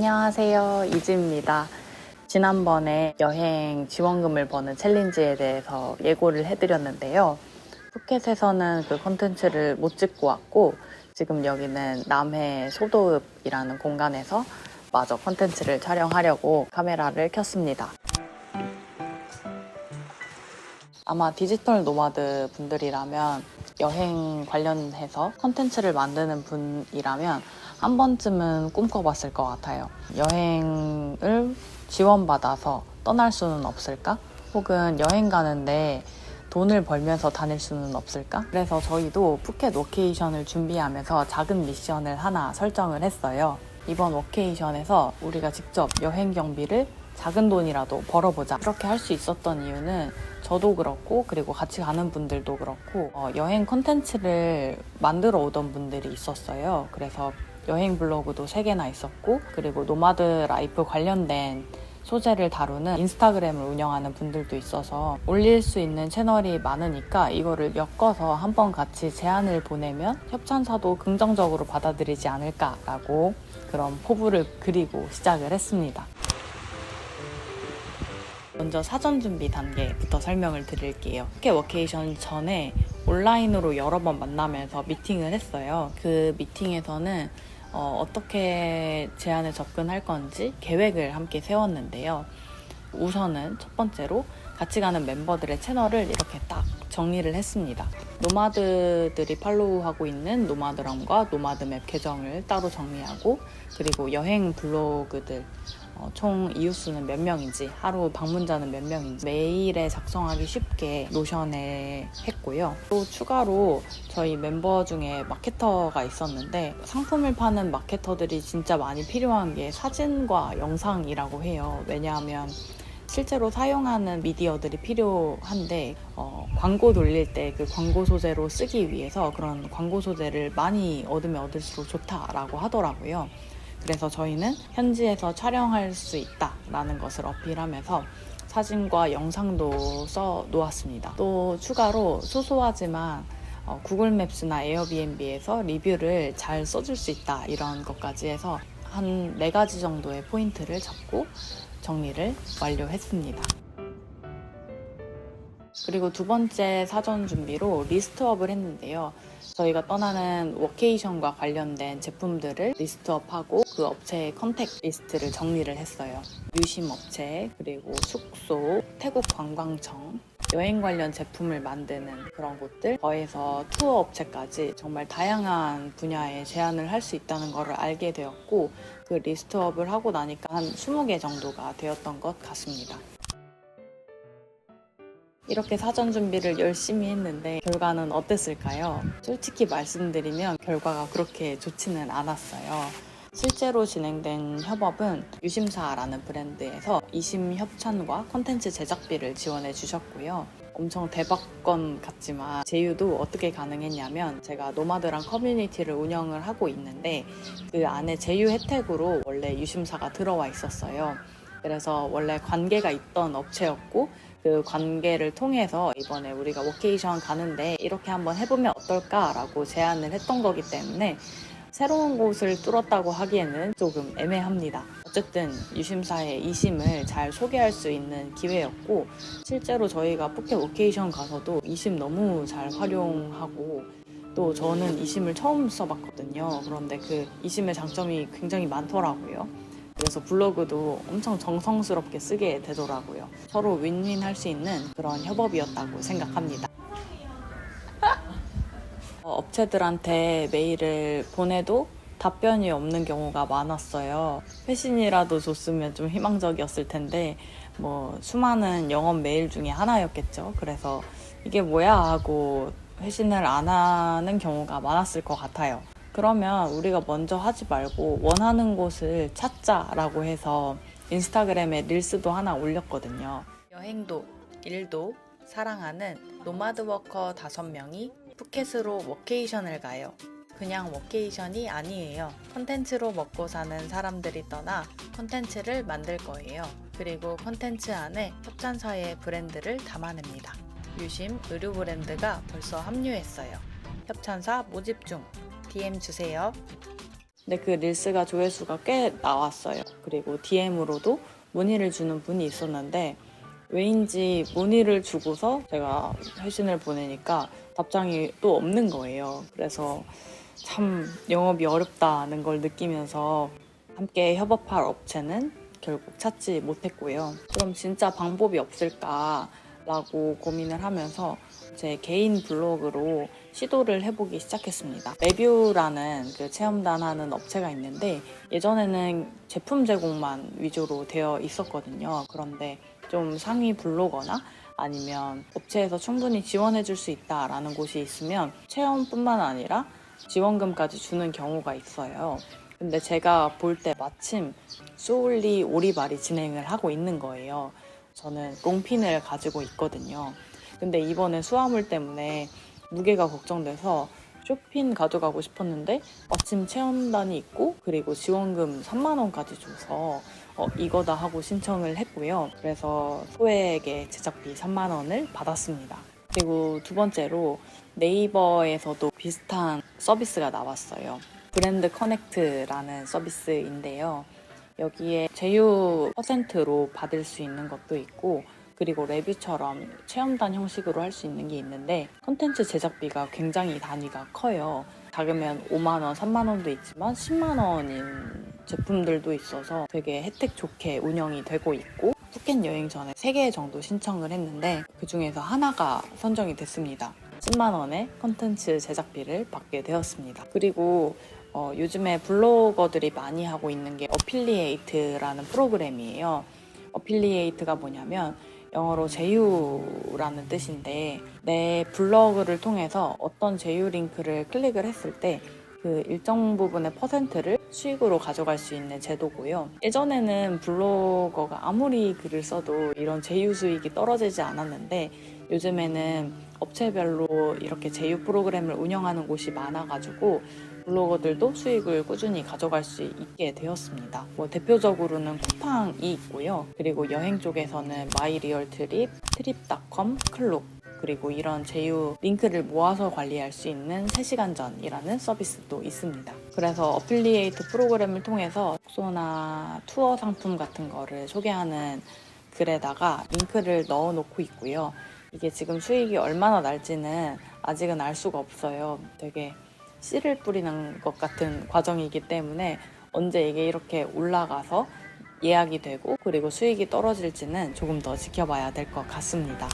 안녕하세요. 이지입니다. 지난번에 여행 지원금을 버는 챌린지에 대해서 예고를 해드렸는데요. 푸켓에서는 그 콘텐츠를 못 찍고 왔고 지금 여기는 남해 소도읍이라는 공간에서 마저 콘텐츠를 촬영하려고 카메라를 켰습니다. 아마 디지털 노마드 분들이라면 여행 관련해서 콘텐츠를 만드는 분이라면 한 번쯤은 꿈꿔봤을 것 같아요. 여행을 지원받아서 떠날 수는 없을까? 혹은 여행 가는데 돈을 벌면서 다닐 수는 없을까? 그래서 저희도 푸켓 워케이션을 준비하면서 작은 미션을 하나 설정을 했어요. 이번 워케이션에서 우리가 직접 여행 경비를 작은 돈이라도 벌어보자. 이렇게 할 수 있었던 이유는 저도 그렇고 그리고 같이 가는 분들도 그렇고 여행 콘텐츠를 만들어 오던 분들이 있었어요. 그래서 여행 블로그도 3개나 있었고 그리고 노마드 라이프 관련된 소재를 다루는 인스타그램을 운영하는 분들도 있어서 올릴 수 있는 채널이 많으니까 이거를 엮어서 한번 같이 제안을 보내면 협찬사도 긍정적으로 받아들이지 않을까라고 그런 포부를 그리고 시작을 했습니다. 먼저 사전 준비 단계부터 설명을 드릴게요. 푸켓 워케이션 전에 온라인으로 여러 번 만나면서 미팅을 했어요. 그 미팅에서는 어떻게 제안에 접근할 건지 계획을 함께 세웠는데요. 우선은 첫 번째로 같이 가는 멤버들의 채널을 이렇게 딱 정리를 했습니다. 노마드들이 팔로우하고 있는 노마드람과 노마드맵 계정을 따로 정리하고 그리고 여행 블로그들 총 이웃수는 몇 명인지 하루 방문자는 몇 명인지 메일에 작성하기 쉽게 노션에 했고요. 또 추가로 저희 멤버 중에 마케터가 있었는데 상품을 파는 마케터들이 진짜 많이 필요한 게 사진과 영상이라고 해요. 왜냐하면 실제로 사용하는 미디어들이 필요한데 광고 돌릴 때 그 광고 소재로 쓰기 위해서 그런 광고 소재를 많이 얻으면 얻을수록 좋다라고 하더라고요. 그래서 저희는 현지에서 촬영할 수 있다라는 것을 어필하면서 사진과 영상도 써 놓았습니다. 또 추가로 소소하지만 구글 맵스나 에어비앤비에서 리뷰를 잘 써줄 수 있다 이런 것까지 해서 한 4가지 정도의 포인트를 잡고 정리를 완료했습니다. 그리고 두 번째 사전 준비로 리스트업을 했는데요. 저희가 떠나는 워케이션과 관련된 제품들을 리스트업하고 그 업체의 컨택 리스트를 정리를 했어요. 유심 업체, 그리고 숙소, 태국 관광청, 여행 관련 제품을 만드는 그런 곳들, 더해서 투어 업체까지 정말 다양한 분야에 제안을 할 수 있다는 것을 알게 되었고 그 리스트업을 하고 나니까 한 20개 정도가 되었던 것 같습니다. 이렇게 사전 준비를 열심히 했는데 결과는 어땠을까요? 솔직히 말씀드리면 결과가 그렇게 좋지는 않았어요. 실제로 진행된 협업은 유심사라는 브랜드에서 이심 협찬과 콘텐츠 제작비를 지원해 주셨고요. 엄청 대박건 같지만 제휴도 어떻게 가능했냐면 제가 노마드랑 커뮤니티를 운영을 하고 있는데 그 안에 제휴 혜택으로 원래 유심사가 들어와 있었어요. 그래서 원래 관계가 있던 업체였고 그 관계를 통해서 이번에 우리가 워케이션 가는데 이렇게 한번 해보면 어떨까라고 제안을 했던 거기 때문에 새로운 곳을 뚫었다고 하기에는 조금 애매합니다. 어쨌든 유심사의 이심을 잘 소개할 수 있는 기회였고 실제로 저희가 푸켓 워케이션 가서도 이심 너무 잘 활용하고 또 저는 이심을 처음 써봤거든요. 그런데 그 이심의 장점이 굉장히 많더라고요. 그래서 블로그도 엄청 정성스럽게 쓰게 되더라고요. 서로 윈윈 할 수 있는 그런 협업이었다고 생각합니다. 업체들한테 메일을 보내도 답변이 없는 경우가 많았어요. 회신이라도 줬으면 좀 희망적이었을 텐데 수많은 영업 메일 중에 하나였겠죠. 그래서 이게 뭐야 하고 회신을 안 하는 경우가 많았을 것 같아요. 그러면 우리가 먼저 하지 말고 원하는 곳을 찾자라고 해서 인스타그램에 릴스도 하나 올렸거든요. 여행도 일도 사랑하는 노마드 워커 5명이 푸켓으로 워케이션을 가요. 그냥 워케이션이 아니에요. 콘텐츠로 먹고 사는 사람들이 떠나 콘텐츠를 만들 거예요. 그리고 콘텐츠 안에 협찬사의 브랜드를 담아냅니다. 유심 의류 브랜드가 벌써 합류했어요. 협찬사 모집 중. DM 주세요. 근데 그 릴스가 조회수가 꽤 나왔어요. 그리고 DM으로도 문의를 주는 분이 있었는데 왜인지 문의를 주고서 제가 회신을 보내니까 답장이 또 없는 거예요. 그래서 참 영업이 어렵다는 걸 느끼면서 함께 협업할 업체는 결국 찾지 못했고요. 그럼 진짜 방법이 없을까라고 고민을 하면서 제 개인 블로그로 시도를 해보기 시작했습니다. 레뷰라는 그 체험단 하는 업체가 있는데 예전에는 제품 제공만 위주로 되어 있었거든요. 그런데 좀 상위 블로거나 아니면 업체에서 충분히 지원해 줄 수 있다라는 곳이 있으면 체험뿐만 아니라 지원금까지 주는 경우가 있어요. 근데 제가 볼 때 마침 소울리 오리발이 진행을 하고 있는 거예요. 저는 롱핀을 가지고 있거든요. 근데 이번에 수화물 때문에 무게가 걱정돼서 쇼핀 가져가고 싶었는데 마침 체험단이 있고 그리고 지원금 3만 원까지 줘서 이거다 하고 신청을 했고요. 그래서 소액의 제작비 3만 원을 받았습니다. 그리고 두 번째로 네이버에서도 비슷한 서비스가 나왔어요. 브랜드 커넥트라는 서비스인데요. 여기에 제휴 퍼센트로 받을 수 있는 것도 있고 그리고 레뷰처럼 체험단 형식으로 할 수 있는 게 있는데 콘텐츠 제작비가 굉장히 단위가 커요. 작으면 5만 원, 3만 원도 있지만 10만 원인 제품들도 있어서 되게 혜택 좋게 운영이 되고 있고 푸켓 여행 전에 3개 정도 신청을 했는데 그중에서 하나가 선정이 됐습니다. 10만 원의 콘텐츠 제작비를 받게 되었습니다. 그리고 요즘에 블로거들이 많이 하고 있는 게 어필리에이트라는 프로그램이에요. 어필리에이트가 뭐냐면 영어로 제휴라는 뜻인데 내 블로그를 통해서 어떤 제휴 링크를 클릭을 했을 때 그 일정 부분의 퍼센트를 수익으로 가져갈 수 있는 제도고요. 예전에는 블로거가 아무리 글을 써도 이런 제휴 수익이 떨어지지 않았는데 요즘에는 업체별로 이렇게 제휴 프로그램을 운영하는 곳이 많아가지고 블로거들도 수익을 꾸준히 가져갈 수 있게 되었습니다. 대표적으로는 쿠팡이 있고요. 그리고 여행 쪽에서는 마이리얼트립, 트립닷컴, 클룩 그리고 이런 제휴 링크를 모아서 관리할 수 있는 3시간 전이라는 서비스도 있습니다. 그래서 어필리에이트 프로그램을 통해서 숙소나 투어 상품 같은 거를 소개하는 글에다가 링크를 넣어 놓고 있고요. 이게 지금 수익이 얼마나 날지는 아직은 알 수가 없어요. 되게 씨를 뿌리는 것 같은 과정이기 때문에 언제 이게 이렇게 올라가서 예약이 되고 그리고 수익이 떨어질지는 조금 더 지켜봐야 될 것 같습니다.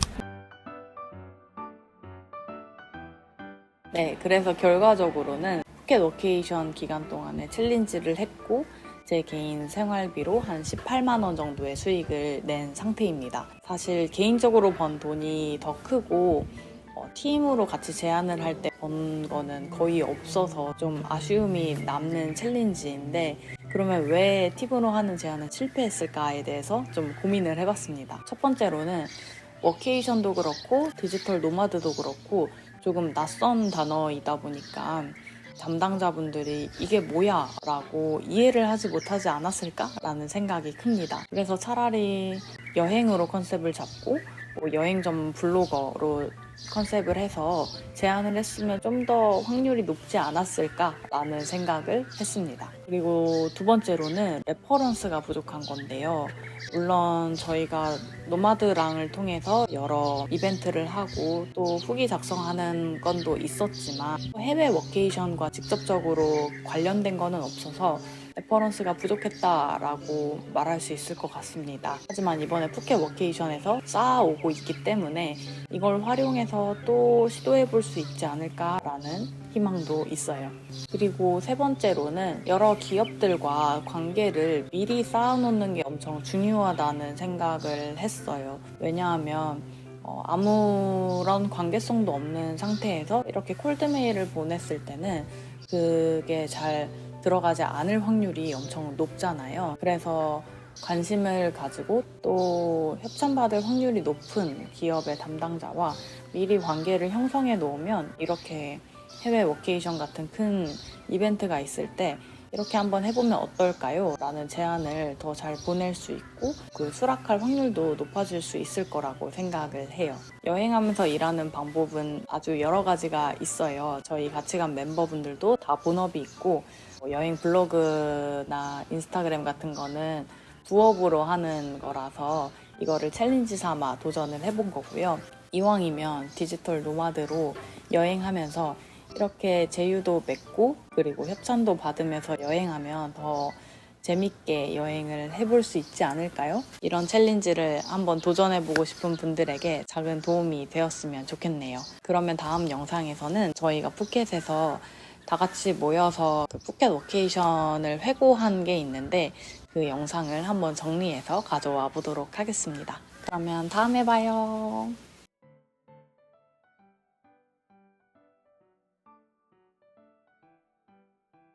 네, 그래서 결과적으로는 푸켓 워케이션 기간 동안에 챌린지를 했고 제 개인 생활비로 한 18만 원 정도의 수익을 낸 상태입니다. 사실 개인적으로 번 돈이 더 크고 팀으로 같이 제안을 할 때 번 거는 거의 없어서 좀 아쉬움이 남는 챌린지인데 그러면 왜 팀으로 하는 제안은 실패했을까에 대해서 좀 고민을 해봤습니다. 첫 번째로는 워케이션도 그렇고 디지털 노마드도 그렇고 조금 낯선 단어이다 보니까 담당자분들이 이게 뭐야 라고 이해를 하지 못하지 않았을까 라는 생각이 큽니다. 그래서 차라리 여행으로 컨셉을 잡고 여행 전문 블로거로 컨셉을 해서 제안을 했으면 좀 더 확률이 높지 않았을까라는 생각을 했습니다. 그리고 두 번째로는 레퍼런스가 부족한 건데요. 물론 저희가 노마드랑을 통해서 여러 이벤트를 하고 또 후기 작성하는 건도 있었지만 해외 워케이션과 직접적으로 관련된 거는 없어서 레퍼런스가 부족했다라고 말할 수 있을 것 같습니다. 하지만 이번에 푸켓 워케이션에서 쌓아오고 있기 때문에 이걸 활용해서 또 시도해볼 수 있지 않을까라는 희망도 있어요. 그리고 세 번째로는 여러 기업들과 관계를 미리 쌓아놓는 게 엄청 중요하다는 생각을 했어요. 왜냐하면 아무런 관계성도 없는 상태에서 이렇게 콜드메일을 보냈을 때는 그게 잘 들어가지 않을 확률이 엄청 높잖아요. 그래서 관심을 가지고 또 협찬받을 확률이 높은 기업의 담당자와 미리 관계를 형성해 놓으면 이렇게 해외 워케이션 같은 큰 이벤트가 있을 때 이렇게 한번 해보면 어떨까요? 라는 제안을 더 잘 보낼 수 있고 그 수락할 확률도 높아질 수 있을 거라고 생각을 해요. 여행하면서 일하는 방법은 아주 여러 가지가 있어요. 저희 같이 간 멤버분들도 다 본업이 있고 여행 블로그나 인스타그램 같은 거는 부업으로 하는 거라서 이거를 챌린지 삼아 도전을 해본 거고요. 이왕이면 디지털 노마드로 여행하면서 이렇게 제휴도 맺고 그리고 협찬도 받으면서 여행하면 더 재밌게 여행을 해볼 수 있지 않을까요? 이런 챌린지를 한번 도전해보고 싶은 분들에게 작은 도움이 되었으면 좋겠네요. 그러면 다음 영상에서는 저희가 푸켓에서 다 같이 모여서 그 푸켓 워케이션을 회고한 게 있는데 그 영상을 한번 정리해서 가져와 보도록 하겠습니다. 그러면 다음에 봐요.